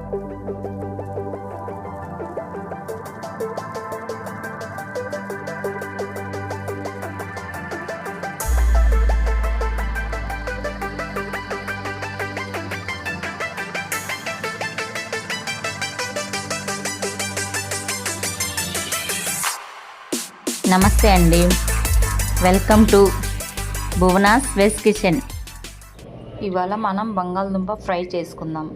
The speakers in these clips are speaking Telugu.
నమస్తే అండి, వెల్కమ్ టు భువనాస్ వెజ్ కిచెన్. ఇవాళ మనం బంగాళదుంప ఫ్రై చేసుకుందాం.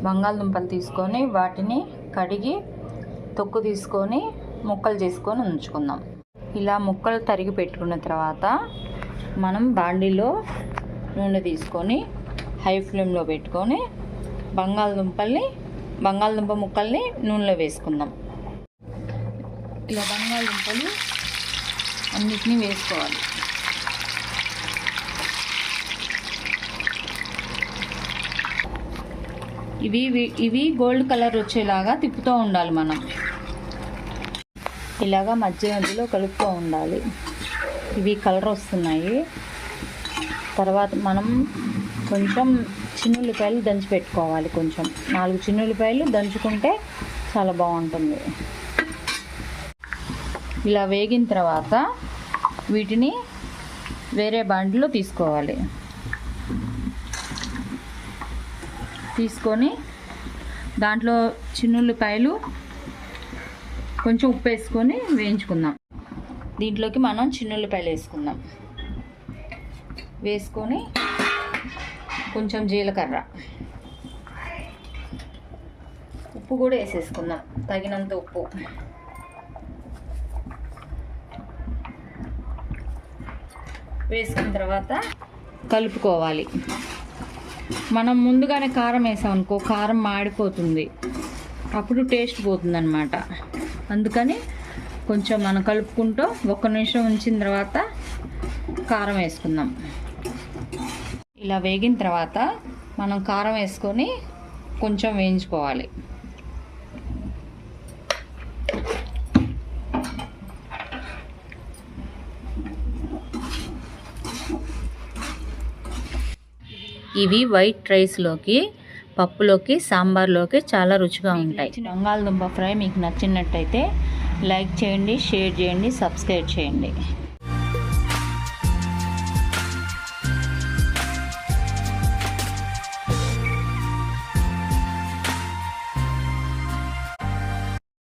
బంగాళదుంపలు తీసుకొని వాటిని కడిగి తొక్కు తీసుకొని ముక్కలు చేసుకొని ఉంచుకుందాం. ఇలా ముక్కలు తరిగి పెట్టుకున్న తర్వాత మనం బాండీలో నూనె తీసుకొని హై ఫ్లేమ్లో పెట్టుకొని బంగాళదుంప ముక్కల్ని నూనెలో వేసుకుందాం. ఇలా బంగాళదుంపలు అన్నిటినీ వేసుకోవాలి. ఇవి గోల్డ్ కలర్ వచ్చేలాగా తిప్పుతూ ఉండాలి. మనం ఇలాగా మధ్యలో కలుపుతూ ఉండాలి. ఇవి కలర్ వస్తున్నాయి. తర్వాత మనం కొంచెం చిన్నుల్లిపాయలు దంచి పెట్టుకోవాలి. కొంచెం 4 చిన్నుల్లిపాయలు దంచుకుంటే చాలా బాగుంటుంది. ఇలా వేగిన తర్వాత వీటిని వేరే బాండిలో తీసుకోవాలి. తీసుకొని దాంట్లో చిన్నుల్లిపాయలు కొంచెం ఉప్పు వేసుకొని వేయించుకుందాం. దీంట్లోకి మనం చిన్నుల్లిపాయలు వేసుకుందాం. వేసుకొని కొంచెం జీలకర్ర, ఉప్పు కూడా వేసేసుకుందాం, తగినంత ఉప్పు. వేసుకున్న తర్వాత కలుపుకోవాలి. మనం ముందుగానే కారం వేసామనుకో, కారం మాడిపోతుంది, అప్పుడు టేస్ట్ పోతుంది అన్నమాట. అందుకని కొంచెం మనం కలుపుకుంటూ 1 నిమిషం ఉంచిన తర్వాత కారం వేసుకుందాం. ఇలా వేగిన తర్వాత మనం కారం వేసుకొని కొంచెం వేయించుకోవాలి. ఇవి వైట్ రైస్లోకి, పప్పులోకి, సాంబార్లోకి చాలా రుచిగా ఉంటాయి. బంగాళదుంప ఫ్రై మీకు నచ్చినట్టయితే లైక్ చేయండి, షేర్ చేయండి, సబ్స్క్రైబ్ చేయండి.